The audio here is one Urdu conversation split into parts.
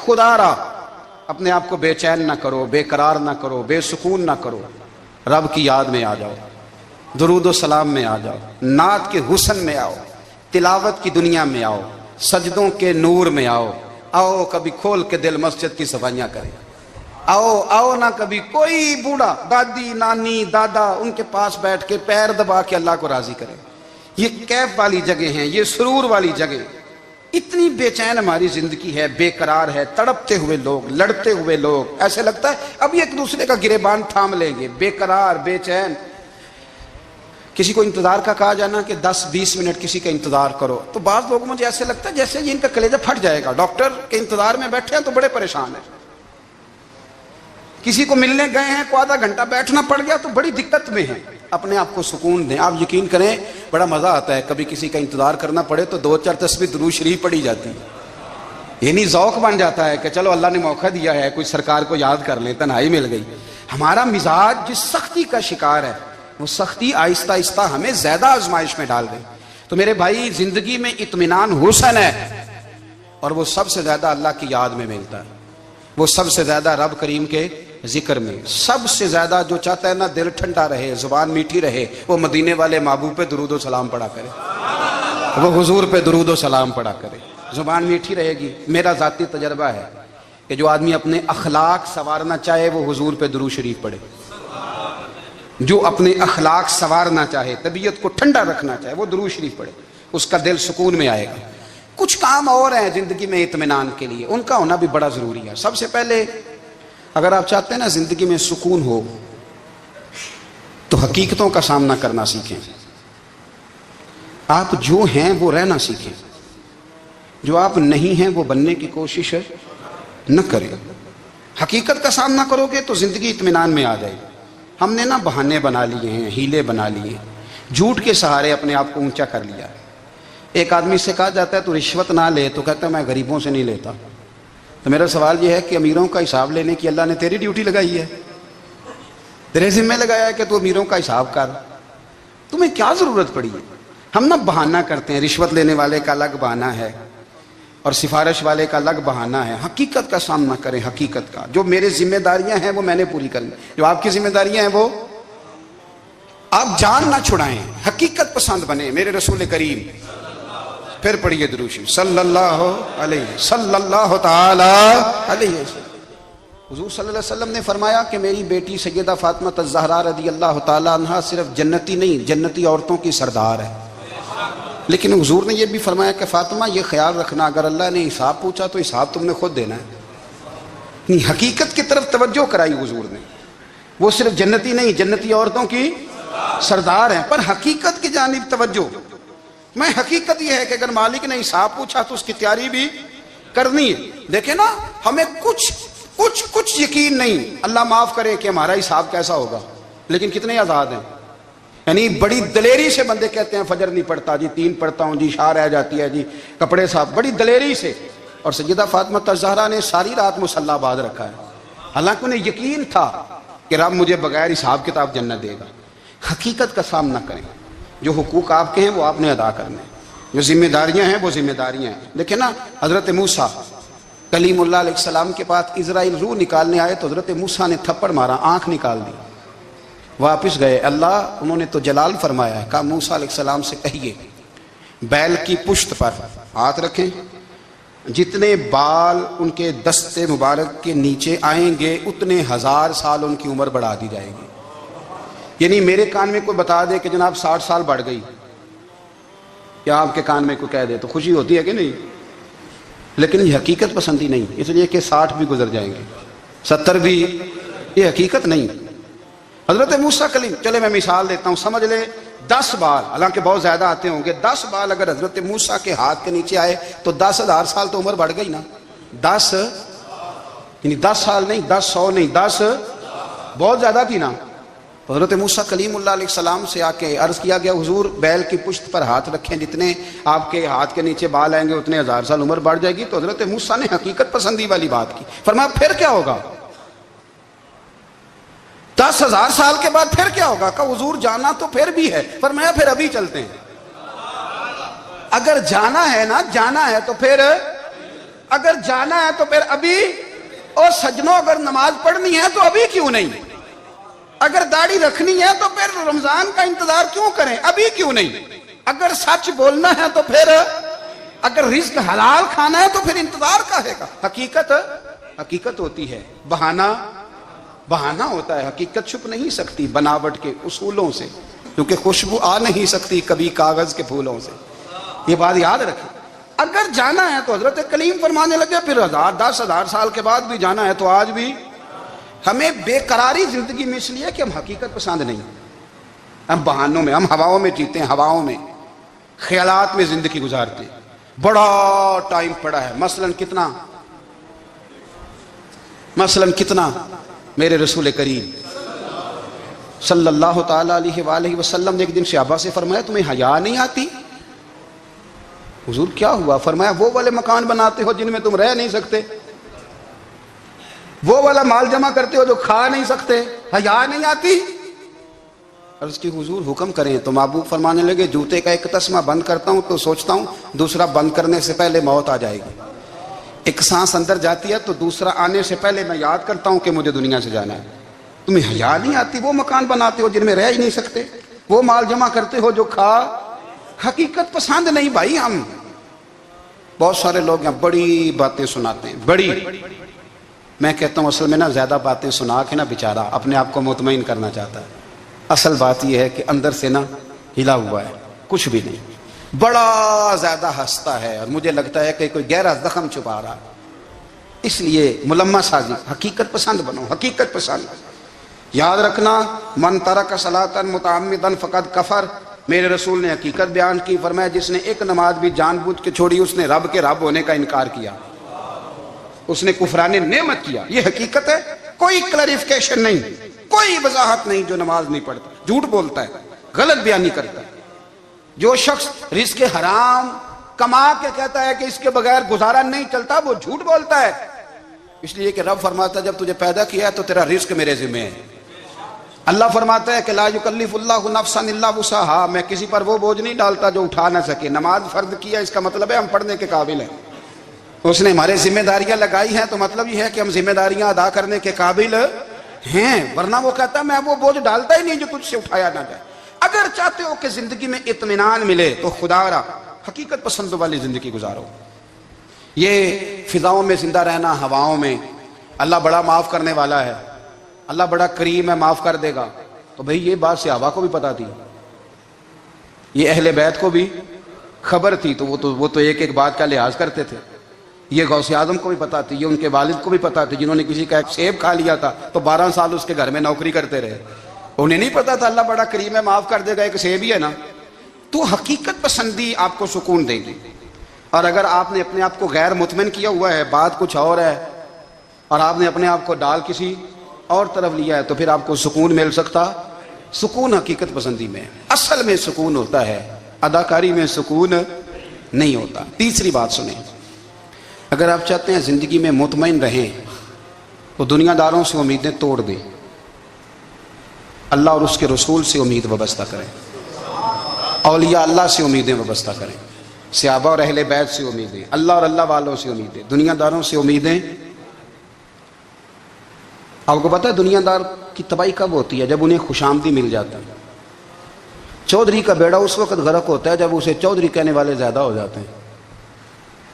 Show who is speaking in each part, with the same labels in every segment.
Speaker 1: خدا را اپنے آپ کو بے چین نہ کرو، بے قرار نہ کرو، بے سکون نہ کرو، رب کی یاد میں آ جاؤ، درود و سلام میں آ جاؤ، نعت کے حسن میں آؤ، تلاوت کی دنیا میں آؤ، سجدوں کے نور میں آؤ، آؤ کبھی کھول کے دل مسجد کی صفائیاں کریں، آؤ نہ کبھی کوئی بوڑھا دادی نانی دادا ان کے پاس بیٹھ کے پیر دبا کے اللہ کو راضی کرے۔ یہ کیف والی جگہ ہیں، یہ سرور والی جگہ۔ اتنی بے چین ہماری زندگی ہے، بے قرار ہے، تڑپتے ہوئے لوگ، لڑتے ہوئے لوگ، ایسے لگتا ہے اب ایک دوسرے کا گریبان تھام لیں گے، بے قرار بے چین۔ کسی کو انتظار کا کہا جانا کہ 10-20 منٹ کسی کا انتظار کرو، تو بعض لوگوں مجھے ایسے لگتا ہے جیسے ان کا کلیجہ پھٹ جائے گا، ڈاکٹر کے انتظار میں بیٹھے ہیں تو بڑے پریشان ہیں۔ کسی کو ملنے گئے ہیں کو آدھا گھنٹہ بیٹھنا پڑ گیا تو بڑی دقت میں ہیں۔ اپنے آپ کو سکون دیں۔ آپ یقین کریں بڑا مزہ آتا ہے، کبھی کسی کا انتظار کرنا پڑے تو 2-4 تسبیح درود شریف پڑھی جاتی ہے، یعنی ذوق بن جاتا ہے کہ چلو اللہ نے موقع دیا ہے، کوئی سرکار کو یاد کر لیں، تنہائی مل گئی۔ ہمارا مزاج جس سختی کا شکار ہے، وہ سختی آہستہ آہستہ ہمیں زیادہ آزمائش میں ڈال گئی۔ تو میرے بھائی، زندگی میں اطمینان حسن ہے، اور وہ سب سے زیادہ اللہ کی یاد میں ملتا ہے، وہ سب سے زیادہ رب کریم کے ذکر میں۔ سب سے زیادہ جو چاہتا ہے نا دل ٹھنڈا رہے، زبان میٹھی رہے، وہ مدینے والے محبوب پہ درود و سلام پڑھا کرے، وہ حضور پہ درود و سلام پڑھا کرے، زبان میٹھی رہے گی۔ میرا ذاتی تجربہ ہے کہ جو آدمی اپنے اخلاق سنوارنا چاہے وہ حضور پہ درود شریف پڑھے، جو اپنے اخلاق سنوارنا چاہے، طبیعت کو ٹھنڈا رکھنا چاہے، وہ درود شریف پڑھے، اس کا دل سکون میں آئے گا۔ کچھ کام اور ہیں زندگی میں اطمینان کے لیے، ان کا ہونا بھی بڑا ضروری ہے۔ سب سے پہلے اگر آپ چاہتے ہیں نا زندگی میں سکون ہو تو حقیقتوں کا سامنا کرنا سیکھیں۔ آپ جو ہیں وہ رہنا سیکھیں، جو آپ نہیں ہیں وہ بننے کی کوشش نہ کریں۔ حقیقت کا سامنا کرو گے تو زندگی اطمینان میں آ جائے گی۔ ہم نے نا بہانے بنا لیے ہیں، ہیلے بنا لیے، جھوٹ کے سہارے اپنے آپ کو اونچا کر لیا۔ ایک آدمی سے کہا جاتا ہے تو رشوت نہ لے، تو کہتا ہے میں غریبوں سے نہیں لیتا۔ تو میرا سوال یہ ہے کہ امیروں کا حساب لینے کی اللہ نے تیری ڈیوٹی لگائی ہے، تیرے ذمہ لگایا ہے کہ تو امیروں کا حساب کر، تمہیں کیا ضرورت پڑی ہے؟ ہم نا بہانہ کرتے ہیں، رشوت لینے والے کا الگ بہانہ ہے اور سفارش والے کا الگ بہانہ ہے۔ حقیقت کا سامنا کریں، حقیقت کا۔ جو میرے ذمہ داریاں ہیں وہ میں نے پوری کرنی، جو آپ کی ذمہ داریاں ہیں وہ آپ جان نہ چھڑائیں، حقیقت پسند بنیں۔ میرے رسول کریم، پھر پڑھیے درود شریف صلی اللہ تعالی علیہ وسلم۔ حضور صلی اللہ علیہ وسلم نے فرمایا کہ میری بیٹی سیدہ فاطمہ الزہرا رضی اللہ تعالی عنہا صرف جنتی نہیں، جنتی عورتوں کی سردار ہے۔ لیکن حضور نے یہ بھی فرمایا کہ فاطمہ یہ خیال رکھنا اگر اللہ نے حساب پوچھا تو حساب تم نے خود دینا ہے۔ حقیقت کی طرف توجہ کرائی حضور نے، وہ صرف جنتی نہیں، جنتی عورتوں کی سردار ہیں، پر حقیقت کی جانب توجہ۔ میں حقیقت یہ ہے کہ اگر مالک نے حساب پوچھا تو اس کی تیاری بھی کرنی ہے۔ دیکھیں نا، ہمیں کچھ یقین نہیں، اللہ معاف کرے کہ ہمارا حساب کیسا ہوگا، لیکن کتنے آزاد ہیں۔ یعنی بڑی دلیری سے بندے کہتے ہیں فجر نہیں پڑھتا جی، 3 پڑھتا ہوں جی، شاہ رہ جاتی ہے جی، کپڑے صاحب، بڑی دلیری سے۔ اور سیدہ فاطمہ الزہرا نے ساری رات مصلی باز رکھا ہے، حالانکہ انہیں یقین تھا کہ رب مجھے بغیر حساب کتاب جنت دے گا۔ حقیقت کا سامنا کریں، جو حقوق آپ کے ہیں وہ آپ نے ادا کرنے ہیں، جو ذمہ داریاں ہیں وہ ذمہ داریاں ہیں۔ دیکھیں نا، حضرت موسیٰ کلیم اللہ علیہ السلام کے پاس اسرائیل روح نکالنے آئے تو حضرت موسیٰ نے تھپڑ مارا، آنکھ نکال دی، واپس گئے۔ اللہ انہوں نے تو جلال فرمایا ہے، کہا موسیٰ علیہ السلام سے کہیے بیل کی پشت پر ہاتھ رکھیں، جتنے بال ان کے دستے مبارک کے نیچے آئیں گے اتنے 1000 سال ان کی عمر بڑھا دی جائے گی۔ یعنی میرے کان میں کوئی بتا دے کہ جناب 60 سال بڑھ گئی، یا آپ کے کان میں کوئی کہہ دے تو خوشی ہوتی ہے کہ نہیں؟ لیکن یہ حقیقت پسندی نہیں، اس لیے کہ 60 بھی گزر جائیں گے، 70 بھی، یہ حقیقت نہیں۔ حضرت موسیٰ کلیم، چلے میں مثال دیتا ہوں، سمجھ لے 10 بال، حالانکہ بہت زیادہ آتے ہوں گے، 10 بال اگر حضرت موسیٰ کے ہاتھ کے نیچے آئے تو 10,000 سال تو عمر بڑھ گئی نا۔ 10 یعنی 10 سال نہیں، 10 100 نہیں، 10 بہت زیادہ تھی نا۔ حضرت موسیٰ کلیم اللہ علیہ السلام سے آ کے عرض کیا گیا حضور بیل کی پشت پر ہاتھ رکھیں، جتنے آپ کے ہاتھ کے نیچے بال آئیں گے اتنے 1000 سال عمر بڑھ جائے گی۔ تو حضرت موسیٰ نے حقیقت پسندی والی بات کی، فرمایا پھر کیا ہوگا؟ 10,000 سال کے بعد پھر کیا ہوگا؟ کہا حضور جانا تو پھر بھی ہے، فرمایا پھر ابھی چلتے ہیں۔ اگر جانا ہے نا، جانا ہے تو پھر اگر جانا ہے تو پھر ابھی، اور سجنوں اگر نماز پڑھنی ہے تو ابھی کیوں نہیں؟ اگر داڑھی رکھنی ہے تو پھر رمضان کا انتظار کیوں کریں؟ ابھی کیوں نہیں؟ اگر سچ بولنا ہے تو پھر، اگر رزق حلال کھانا ہے تو پھر انتظار کا ہے گا؟ حقیقت ہوتی ہے، بہانہ ہوتا ہے، حقیقت چھپ نہیں سکتی بناوٹ کے اصولوں سے، کیونکہ خوشبو آ نہیں سکتی کبھی کاغذ کے پھولوں سے، یہ بات یاد رکھیں۔ اگر جانا ہے تو حضرت کلیم فرمانے لگے پھر 10,000 سال کے بعد بھی جانا ہے تو آج بھی ہمیں بے قراری زندگی میں اس لیے کہ ہم حقیقت پسند نہیں، ہم بہانوں میں، ہم ہواؤں میں جیتے ہیں، ہواؤں میں، خیالات میں زندگی گزارتے ہیں۔ بڑا ٹائم پڑا ہے، مثلاً کتنا میرے رسول کریم صلی اللہ تعالیٰ علیہ وآلہ وسلم نے ایک دن صحابہ سے فرمایا تمہیں حیا نہیں آتی؟ حضور کیا ہوا؟ فرمایا وہ والے مکان بناتے ہو جن میں تم رہ نہیں سکتے، وہ والا مال جمع کرتے ہو جو کھا نہیں سکتے، حیا نہیں آتی؟ عرض کی حضور حکم کریں تو محبوب فرمانے لگے جوتے کا ایک تسمہ بند کرتا ہوں تو سوچتا ہوں دوسرا بند کرنے سے پہلے موت آ جائے گی، ایک سانس اندر جاتی ہے تو دوسرا آنے سے پہلے میں یاد کرتا ہوں کہ مجھے دنیا سے جانا ہے۔ تمہیں حیا نہیں آتی؟ وہ مکان بناتے ہو جن میں رہ ہی نہیں سکتے، وہ مال جمع کرتے ہو جو کھا، حقیقت پسند نہیں بھائی ہم۔ بہت سارے لوگ یہاں بڑی باتیں سناتے ہیں، بڑی، میں کہتا ہوں اصل میں نا زیادہ باتیں سنا کے نا بیچارہ اپنے آپ کو مطمئن کرنا چاہتا ہے، اصل بات یہ ہے کہ اندر سے نا ہلا ہوا ہے، کچھ بھی نہیں، بڑا زیادہ ہنستا ہے اور مجھے لگتا ہے کہ کوئی گہرا زخم چھپا رہا، اس لیے ملمہ سازی۔ حقیقت پسند بنو، حقیقت پسند۔ یاد رکھنا من ترک صلاۃ متعمدا فقد کفر، میرے رسول نے حقیقت بیان کی، فرمایا جس نے ایک نماز بھی جان بوجھ کے چھوڑی اس نے رب کے رب ہونے کا انکار کیا، اس نے کفران نعمت کیا، یہ حقیقت ہے۔ کوئی کلیریفیکیشن نہیں، کوئی وضاحت نہیں۔ جو نماز نہیں پڑھتا جھوٹ بولتا ہے، غلط بیانی کرتا ہے۔ جو شخص رزق حرام کما کے کہتا ہے کہ اس کے بغیر گزارا نہیں چلتا، وہ جھوٹ بولتا ہے، اس لیے کہ رب فرماتا ہے جب تجھے پیدا کیا ہے تو تیرا رزق میرے ذمہ ہے۔ اللہ فرماتا ہے کہ لا یکلف اللہ نفسا الا وسعها، میں کسی پر وہ بوجھ نہیں ڈالتا جو اٹھا نہ سکے۔ نماز فرض کیا اس کا مطلب ہے ہم پڑھنے کے قابل ہیں، اس نے ہمارے ذمہ داریاں لگائی ہیں تو مطلب یہ ہے کہ ہم ذمہ داریاں ادا کرنے کے قابل ہیں، ورنہ وہ کہتا ہے میں وہ بوجھ ڈالتا ہی نہیں جو تجھ سے اٹھایا نہ جائے۔ اگر چاہتے ہو کہ زندگی میں اطمینان ملے تو خدا را حقیقت پسند والی زندگی گزارو۔ یہ فضاؤں میں زندہ رہنا، ہواؤں میں، اللہ بڑا معاف کرنے والا ہے، اللہ بڑا کریم ہے، معاف کر دے گا، تو بھئی یہ بات صحابہ کو بھی پتا تھی، یہ اہل بیت کو بھی خبر تھی، تو وہ تو ایک ایک بات کا لحاظ کرتے تھے۔ یہ غوث اعظم کو بھی پتا تھی، یہ ان کے والد کو بھی پتا تھی، جنہوں نے کسی کا ایک سیب کھا لیا تھا تو 12 سال اس کے گھر میں نوکری کرتے رہے، انہیں نہیں پتا تھا اللہ بڑا کریم ہے، معاف کر دے گا، ایک سیب ہی ہے نا۔ تو حقیقت پسندی آپ کو سکون دے گی، اور اگر آپ نے اپنے آپ کو غیر مطمئن کیا ہوا ہے، بات کچھ اور ہے، اور آپ نے اپنے آپ کو ڈال کسی اور طرف لیا ہے، تو پھر آپ کو سکون مل سکتا؟ سکون حقیقت پسندی میں، اصل میں سکون ہوتا ہے، اداکاری میں سکون نہیں ہوتا۔ تیسری بات سنیں، اگر آپ چاہتے ہیں زندگی میں مطمئن رہیں تو دنیا داروں سے امیدیں توڑ دیں، اللہ اور اس کے رسول سے امید وابستہ کریں، اولیاء اللہ سے امیدیں وابستہ کریں، صحابہ اور اہل بیت سے امیدیں، اللہ اور اللہ والوں سے امیدیں، دنیا داروں سے امیدیں۔ آپ کو پتہ ہے دنیا دار کی تباہی کب ہوتی ہے؟ جب انہیں خوشامدی مل جاتا ہے۔ چودھری کا بیڑا اس وقت غرق ہوتا ہے جب اسے چودھری کہنے والے زیادہ ہو جاتے ہیں۔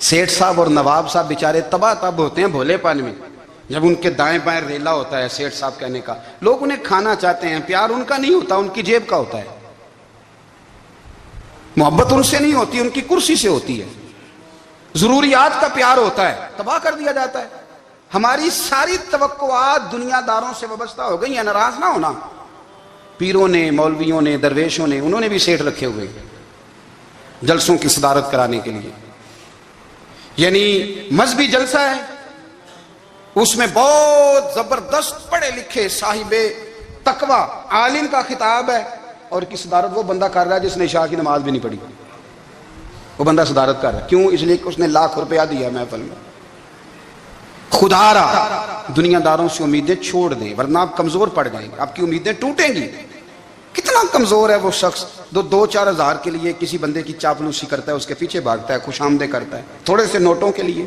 Speaker 1: سیٹھ صاحب اور نواب صاحب بیچارے تباہ تب ہوتے ہیں بھولے پن میں، جب ان کے دائیں بائیں ریلا ہوتا ہے سیٹھ صاحب کہنے کا، لوگ انہیں کھانا چاہتے ہیں، پیار ان کا نہیں ہوتا، ان کی جیب کا ہوتا ہے، محبت ان سے نہیں ہوتی، ان کی کرسی سے ہوتی ہے، ضروریات کا پیار ہوتا ہے، تباہ کر دیا جاتا ہے۔ ہماری ساری توقعات دنیا داروں سے وابستہ ہو گئی ہیں، ناراض نہ ہونا۔ پیروں نے، مولویوں نے، درویشوں نے، انہوں نے بھی سیٹھ رکھے ہوئے جلسوں کی صدارت کرانے کے لیے، یعنی مذہبی جلسہ ہے، اس میں بہت زبردست پڑھے لکھے صاحب تقوی عالم کا خطاب ہے، اور کی صدارت وہ بندہ کر رہا ہے جس نے عشاء کی نماز بھی نہیں پڑھی، وہ بندہ صدارت کر رہا ہے، کیوں؟ اس لیے کہ اس نے ₹1,00,000 دیا محفل میں۔ خدا را دنیا داروں سے امیدیں چھوڑ دیں ورنہ آپ کمزور پڑ جائیں گے، آپ کی امیدیں ٹوٹیں گی۔ کتنا کمزور ہے وہ شخص جو 2-4 ہزار کے لیے کسی بندے کی چاپلوسی کرتا ہے، اس کے پیچھے بھاگتا ہے، خوش آمدیں کرتا ہے، تھوڑے سے نوٹوں کے لیے۔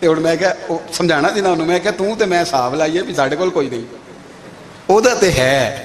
Speaker 1: ਤੇ ਹੁਣ ਮੈਂ ਕਿਹਾ ਸਮਝਾਣਾ ਸੀ ਨਾ ਉਹਨੂੰ, ਮੈਂ ਕਿਹਾ ਤੂੰ ਤੇ ਮੈਂ ਹਿਸਾਬ ਲਾਈਏ ਵੀ ਸਾਡੇ ਕੋਲ ਕੋਈ ਨਹੀਂ, ਉਹਦਾ ਤੇ ਹੈ।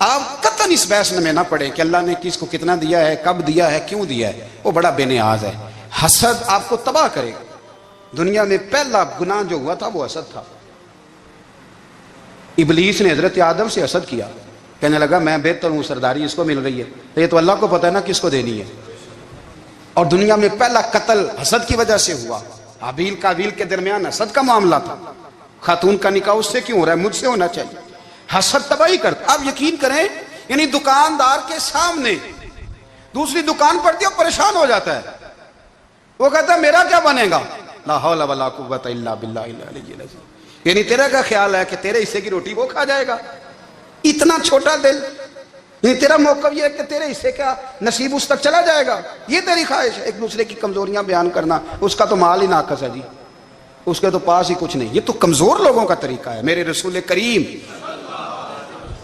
Speaker 1: آپ قطعاً اس بحث میں نہ پڑے کہ اللہ نے کس کو کتنا دیا ہے، کب دیا ہے، کیوں دیا ہے، وہ بڑا بے نیاز ہے۔ حسد آپ کو تباہ کرے گا۔ دنیا میں پہلا گناہ جو ہوا تھا وہ حسد تھا۔ ابلیس نے حضرت آدم سے حسد کیا، کہنے لگا میں بہتر ہوں، سرداری اس کو مل رہی ہے، یہ تو اللہ کو پتہ ہے نا کس کو دینی ہے۔ اور دنیا میں پہلا قتل حسد کی وجہ سے ہوا۔ حابیل قابیل کے درمیان حسد کا معاملہ تھا، خاتون کا نکاح اس سے کیوں ہو رہا ہے، مجھ سے ہونا چاہیے۔ حسد تباہی کرتا۔ آپ یقین کریں، یعنی دکاندار کے سامنے دوسری دکان پڑتی ہے اور پریشان ہو جاتا ہے، وہ کہتا ہے میرا کیا بنے گا، لا حول ولا قوت الا باللہ العلی العظیم، یعنی تیرا کیا خیال ہے کہ تیرے حصے کی روٹی وہ کھا جائے گا، اتنا چھوٹا دل، یعنی تیرا موقف یہ ہے کہ تیرے حصے کا نصیب اس تک چلا جائے گا، یہ تیری خواہش ہے۔ ایک دوسرے کی کمزوریاں بیان کرنا، اس کا تو مال ہی ناقص ہے جی، اس کے تو پاس ہی کچھ نہیں، یہ تو کمزور لوگوں کا طریقہ ہے۔ میرے رسول کریم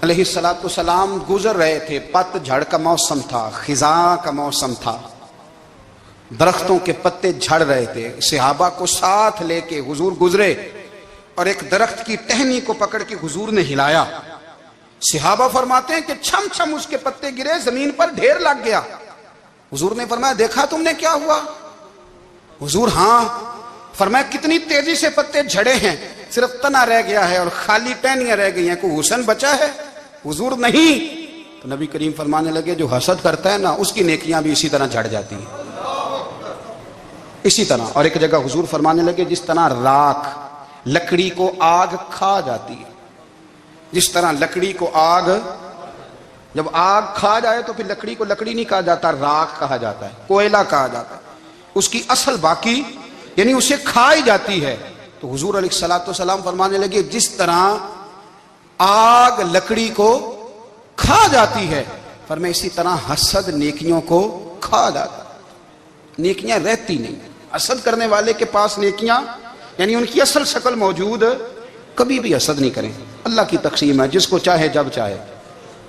Speaker 1: علیہ السلام گزر رہے تھے، پت جھڑ کا موسم تھا، خزاں کا موسم تھا، درختوں کے پتے جھڑ رہے تھے، صحابہ کو ساتھ لے کے حضور گزرے اور ایک درخت کی ٹہنی کو پکڑ کے حضور نے ہلایا۔ صحابہ فرماتے ہیں کہ چھم چھم اس کے پتے گرے، زمین پر ڈھیر لگ گیا۔ حضور نے فرمایا دیکھا تم نے کیا ہوا؟ حضور ہاں۔ فرمایا کتنی تیزی سے پتے جھڑے ہیں، صرف تنا رہ گیا ہے اور خالی ٹہنیاں رہ گئی ہیں، کوئی حسن بچا ہے؟ حضور نہیں۔ تو نبی کریم فرمانے لگے جو حسد کرتا ہے نا اس کی نیکیاں بھی اسی طرح جھڑ جاتی ہیں، اسی طرح۔ اور ایک جگہ حضور فرمانے لگے جس طرح راکھ لکڑی کو آگ کھا جاتی ہے، جس طرح لکڑی کو آگ، جب آگ کھا جائے تو پھر لکڑی کو لکڑی نہیں کہا جاتا، راکھ کہا جاتا ہے، کوئلہ کہا جاتا ہے، اس کی اصل باقی یعنی اسے کھائی جاتی ہے۔ تو حضور علیہ السلام فرمانے لگے جس طرح آگ لکڑی کو کھا جاتی ہے، فرمایا اسی طرح حسد نیکیوں کو کھا جاتا ہے، نیکیاں رہتی نہیں۔ حسد کرنے والے کے پاس نیکیاں یعنی ان کی اصل شکل موجود، کبھی بھی حسد نہیں کریں۔ اللہ کی تقسیم ہے، جس کو چاہے جب چاہے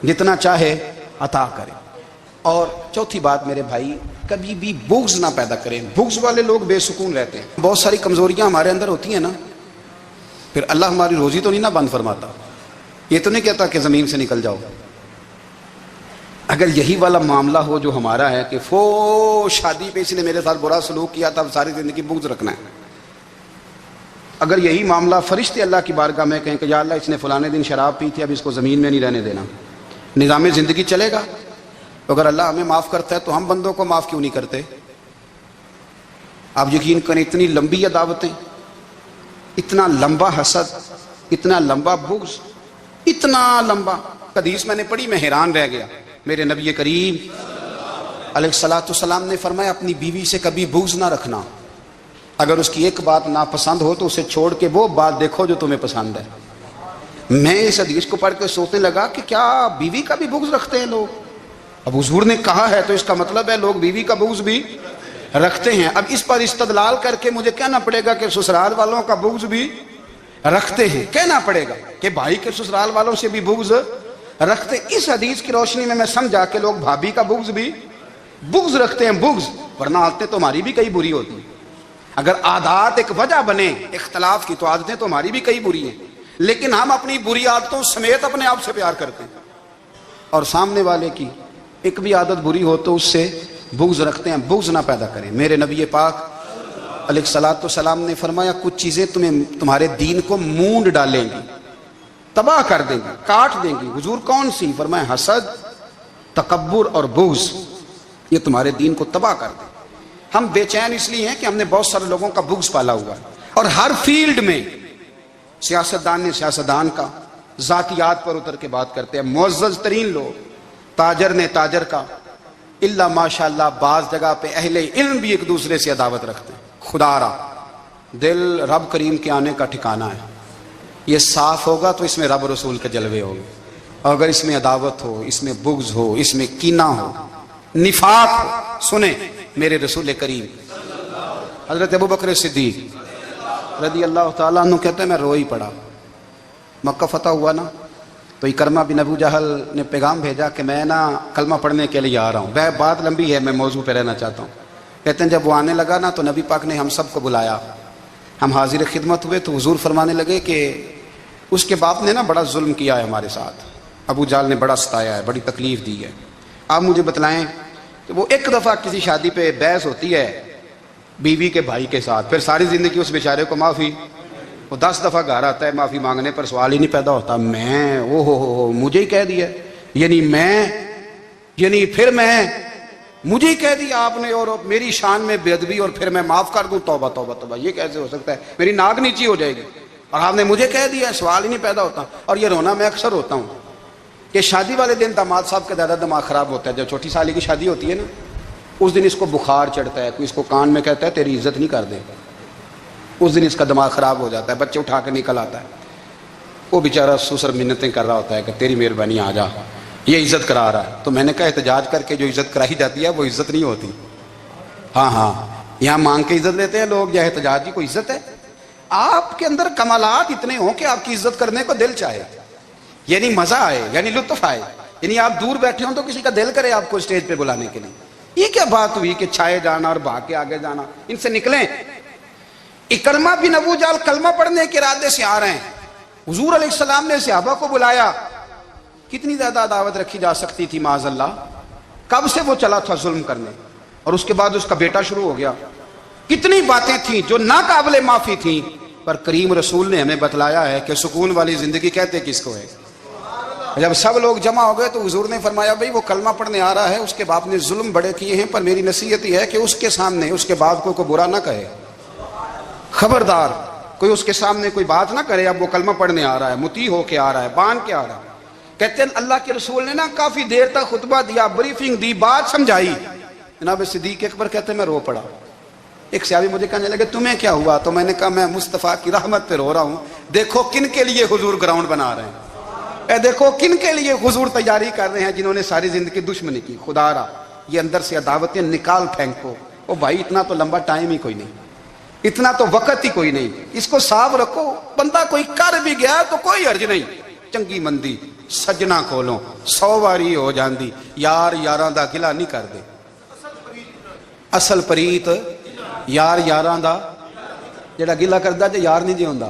Speaker 1: جتنا چاہے عطا کرے۔ اور چوتھی بات میرے بھائی، کبھی بھی بغض نہ پیدا کریں۔ بغض والے لوگ بے سکون رہتے ہیں۔ بہت ساری کمزوریاں ہمارے اندر ہوتی ہیں نا، پھر اللہ ہماری روزی تو نہیں نہ بند فرماتا، یہ تو نہیں کہتا کہ زمین سے نکل جاؤ۔ اگر یہی والا معاملہ ہو جو ہمارا ہے کہ شادی پہ اس نے میرے ساتھ برا سلوک کیا تھا، اب ساری زندگی بغض رکھنا ہے، اگر یہی معاملہ فرشتے اللہ کی بارگاہ میں کہیں کہ یا اللہ اس نے فلانے دن شراب پی تھی، اب اس کو زمین میں نہیں رہنے دینا، نظام زندگی چلے گا؟ اگر اللہ ہمیں معاف کرتا ہے تو ہم بندوں کو معاف کیوں نہیں کرتے؟ آپ یقین کریں اتنی لمبی عداوتیں، اتنا لمبا حسد، اتنا لمبا بغض، اتنا لمبا۔ حدیث میں نے پڑھی، میں حیران رہ گیا۔ میرے نبی کریم علیہ السلام نے فرمایا اپنی بیوی سے کبھی بغض نہ رکھنا، اگر اس کی ایک بات ناپسند ہو تو اسے چھوڑ کے وہ بات دیکھو جو تمہیں پسند ہے۔ میں اس حدیث کو پڑھ کے سوچنے لگا کہ کیا بیوی کا بھی بغض رکھتے ہیں لوگ؟ اب حضور نے کہا ہے تو اس کا مطلب ہے لوگ بیوی کا بغض بھی رکھتے ہیں۔ اب اس پر استدلال کر کے مجھے کہنا پڑے گا کہ سسرال والوں کا بغض بھی رکھتے ہیں، کہنا پڑے گا کہ بھائی کے سسرال والوں سے بھی بغض رکھتے۔ اس حدیث کی روشنی میں سمجھا کہ لوگ بھابھی کا بغض رکھتے ہیں، بغض، ورنہ عادتیں تو ہماری بھی کئی بری ہوتی ہیں۔ اگر عادات ایک وجہ بنے اختلاف کی تو عادتیں تو ہماری بھی کئی بری ہیں، لیکن ہم اپنی بری عادتوں سمیت اپنے آپ سے پیار کرتے ہیں، اور سامنے والے کی ایک بھی عادت بری ہو تو اس سے بغض رکھتے ہیں۔ بغض نہ پیدا کریں۔ میرے نبی پاک علیہ السلام نے فرمایا کچھ چیزیں تمہارے دین کو مونڈ ڈالیں گی، تباہ کر دیں گی، کاٹ دیں گی۔ حضور کون سی؟ فرمایا حسد، تکبر اور بغض، یہ تمہارے دین کو تباہ کر دیں۔ ہم بے چین اس لیے ہیں کہ ہم نے بہت سارے لوگوں کا بغض پالا ہوا ہے، اور ہر فیلڈ میں سیاستدان نے سیاستدان کا، ذاتیات پر اتر کے بات کرتے ہیں، معزز ترین لوگ، تاجر نے تاجر کا، الا ماشاءاللہ بعض جگہ پہ اہل علم بھی ایک دوسرے سے عداوت رکھتے ہیں۔ خدا را دل رب کریم کے آنے کا ٹھکانہ ہے، یہ صاف ہوگا تو اس میں رب رسول کے جلوے ہوں گے، اور اگر اس میں عداوت ہو، اس میں بغض ہو، اس میں کینہ ہو، نفاق ہو، سنیں میرے رسول کریم حضرت ابوبکر صدیق رضی اللہ تعالیٰ عنہ کہتے ہیں میں رو ہی پڑا۔ مکہ فتح ہوا نا تو اکرمہ بن ابو جہل نے پیغام بھیجا کہ میں نا کلمہ پڑھنے کے لیے آ رہا ہوں۔ بات لمبی ہے، میں موضوع پہ رہنا چاہتا ہوں۔ کہتے ہیں جب وہ آنے لگا نا تو نبی پاک نے ہم سب کو بلایا، ہم حاضر خدمت ہوئے تو حضور فرمانے لگے کہ اس کے باپ نے نا بڑا ظلم کیا ہے ہمارے ساتھ، ابو جال نے بڑا ستایا ہے, بڑی تکلیف دی ہے. آپ مجھے بتلائیں کہ وہ ایک دفعہ کسی شادی پہ بحث ہوتی ہے بیوی کے بھائی کے ساتھ, پھر ساری زندگی اس بیچارے کو معافی, وہ 10 دفعہ گھر آتا ہے معافی مانگنے پر سوال ہی نہیں پیدا ہوتا, میں او ہو مجھے ہی کہہ دیا, یعنی پھر میں مجھے ہی کہہ دیا آپ نے, اور میری شان میں بے ادبی, اور پھر میں معاف کر دوں, توبہ توبہ توبہ, یہ کیسے ہو سکتا ہے, میری ناک نیچی ہو جائے گی, اور آپ نے مجھے کہہ دیا, سوال ہی نہیں پیدا ہوتا. اور یہ رونا میں اکثر ہوتا ہوں کہ شادی والے دن داماد صاحب کا زیادہ دماغ خراب ہوتا ہے. جب چھوٹی سالی کی شادی ہوتی ہے نا, اس دن اس کو بخار چڑھتا ہے, کوئی اس کو کان میں کہتا ہے تیری عزت نہیں کر دے, اس دن اس کا دماغ خراب ہو جاتا ہے, بچے اٹھا کے نکل آتا ہے, وہ بیچارہ سسر منتیں کر رہا ہوتا ہے کہ تیری مہربانی آ جا, یہ عزت کرا رہا ہے. تو میں نے کہا احتجاج کر کے جو عزت کرائی جاتی ہے وہ عزت نہیں ہوتی. ہاں یہاں مانگ کے عزت لیتے ہیں لوگ, یا احتجاج کی کوئی عزت ہے؟ آپ کے اندر کمالات اتنے ہوں کہ آپ کی عزت کرنے کو دل چاہے, یعنی مزہ آئے, یعنی لطف آئے, یعنی آپ دور بیٹھے ہوں تو کسی کا دل کرے آپ کو اسٹیج پہ بلانے کے لیے. یہ کیا بات ہوئی کہ چھائے جانا اور بھاگ کے آگے جانا, ان سے نکلیں. اکرمہ بن ابو جال کلمہ پڑھنے کے ارادے سے آ رہے ہیں, حضور علیہ السلام نے صحابہ کو بلایا. کتنی زیادہ دعوت رکھی جا سکتی تھی معاذ اللہ, کب سے وہ چلا تھا ظلم کرنے, اور اس کے بعد اس کا بیٹا شروع ہو گیا. کتنی باتیں تھیں جو ناقابل معافی تھیں, پر کریم رسول نے ہمیں بتلایا ہے کہ سکون والی زندگی کہتے کس کو ہے. جب سب لوگ جمع ہو گئے تو حضور نے فرمایا بھئی وہ کلمہ پڑھنے آ رہا ہے, اس کے باپ نے ظلم بڑے کیے ہیں, پر میری نصیحت یہ ہے کہ اس کے سامنے اس کے باپ کو برا نہ کہے, خبردار کوئی اس کے سامنے کوئی بات نہ کرے. اب وہ کلمہ پڑھنے آ رہا ہے, مطیع ہو کے آ رہا ہے, بان کے آ رہا ہے. کہتے ہیں اللہ کے رسول نے نا کافی دیر تک خطبہ دیا, بریفنگ دی, بات سمجھائی. جناب صدیق اکبر کہتے ہیں میں رو پڑا. ایک صحابی مجھے کہنے لگے تمہیں کیا ہوا؟ تو میں نے کہا میں مصطفیٰ کی رحمت پہ رو رہا ہوں. دیکھو کن کے لیے حضور گراؤنڈ بنا رہے ہیں, اے دیکھو کن کے لیے حضور تیاری کر رہے ہیں, جنہوں نے ساری زندگی دشمنی کی. خدا را یہ اندر سے عداوتیں نکال پھینکو. او بھائی اتنا تو لمبا ٹائم ہی کوئی نہیں, اتنا تو وقت ہی کوئی نہیں, اس کو صاف رکھو. بندہ کوئی کر بھی گیا تو کوئی حرج نہیں. چنگی مندی سجنا کولوں 100 واری ہو جاندی, یار یاراں دا گلا نہیں کر دے. اصل پریت یار یاراں دا جڑا گلا کردا تے یار نہیں جی ہوندا.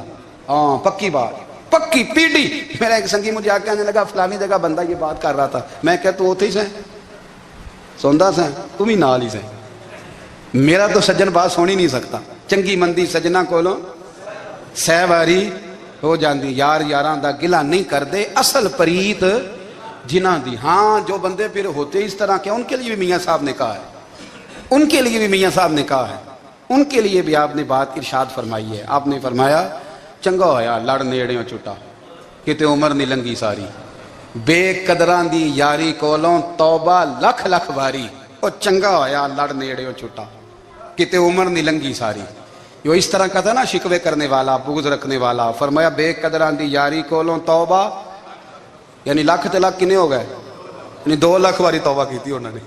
Speaker 1: ہاں پکی بات, پکی پیڑی. میرا ایک سنگی مجھے آ کے آنے لگا فلانی جگہ بندہ یہ بات کر رہا تھا. میں کہ تو اوتھے ہی سیں سوندا سیں, تم ہی نال ہی سیں. میرا تو سجن بات سن ہی نہیں سکتا. چنگی مندی سجنا کولوں 100 واری ہو جاندی, یار یاراں دا گلا نہیں کر دے. اصل پریت جنہاں دی. ہاں جو بندے پھر ہوتے اس طرح کے, ان کے لیے بھی میاں صاحب نے کہا ہے, ان کے لیے بھی میاں صاحب نے کہا ہے, ان کے لیے بھی آپ نے بات ارشاد فرمائی ہے. آپ نے فرمایا چنگا ہویا لڑ نیڑیوں چھٹا, کتے عمر نہیں لنگی ساری. بے قدراں دی یاری کولوں توبہ لکھ لکھ واری. او چنگا ہویا لڑ نیڑیوں چھٹا, کتے عمر نہیں لنگی ساری. جو اس طرح کا تھا نا شکوے کرنے والا, بغض رکھنے والا. فرمایا بے قدراں دی یاری کولوں توبہ, یعنی لاکھ تے لاکھ کنے ہو گئے, یعنی 2 لاکھ واری توبہ کی تھی انہوں نے,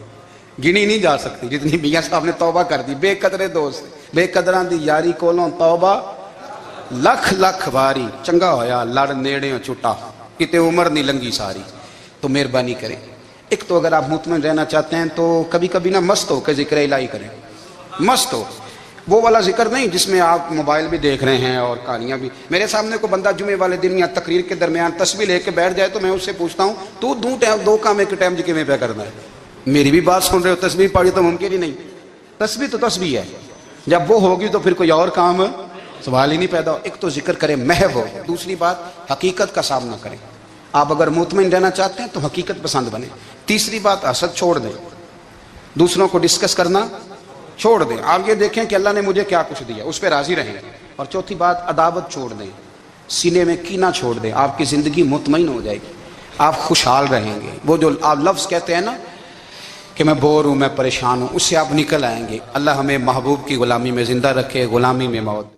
Speaker 1: گنی نہیں جا سکتی جتنی میاں صاحب نے توبہ کر دی. بے قدرے دوست, بے قدراں دی یاری کولوں توبہ لکھ لکھ واری. چنگا ہویا لڑ نیڑیوں چھٹا, کتے عمر نہیں لنگی ساری. تو مہربانی کریں, ایک تو اگر آپ مطمئن رہنا چاہتے ہیں تو کبھی کبھی نا مست ہو کے ذکر الہی کریں. مست ہو, وہ والا ذکر نہیں جس میں آپ موبائل بھی دیکھ رہے ہیں اور کہانیاں بھی. میرے سامنے کو بندہ جمعے والے دن یا تقریر کے درمیان تسبیح لے کے بیٹھ جائے تو میں اس سے پوچھتا ہوں تو 2 کام ایک ٹائم جی پہ کرنا ہے. میری بھی بات سن رہے ہو, تسبیح پڑھی تو ممکن ہی نہیں. تسبیح تو تسبیح ہے, جب وہ ہوگی تو پھر کوئی اور کام سوال ہی نہیں پیدا ہو. ایک تو ذکر کرے محو ہو, دوسری بات حقیقت کا سامنا کریں. آپ اگر مطمئن رہنا چاہتے ہیں تو حقیقت پسند بنیں. تیسری بات حسد چھوڑ دیں, دوسروں کو ڈسکس کرنا چھوڑ دیں. آپ یہ دیکھیں کہ اللہ نے مجھے کیا کچھ دیا, اس پہ راضی رہیں. اور چوتھی بات عداوت چھوڑ دیں, سینے میں کینہ چھوڑ دیں. آپ کی زندگی مطمئن ہو جائے گی, آپ خوشحال رہیں گے. وہ جو آپ لفظ کہتے ہیں نا کہ میں بور ہوں, میں پریشان ہوں, اس سے آپ نکل آئیں گے. اللہ ہمیں محبوب کی غلامی میں زندہ رکھے, غلامی میں موت.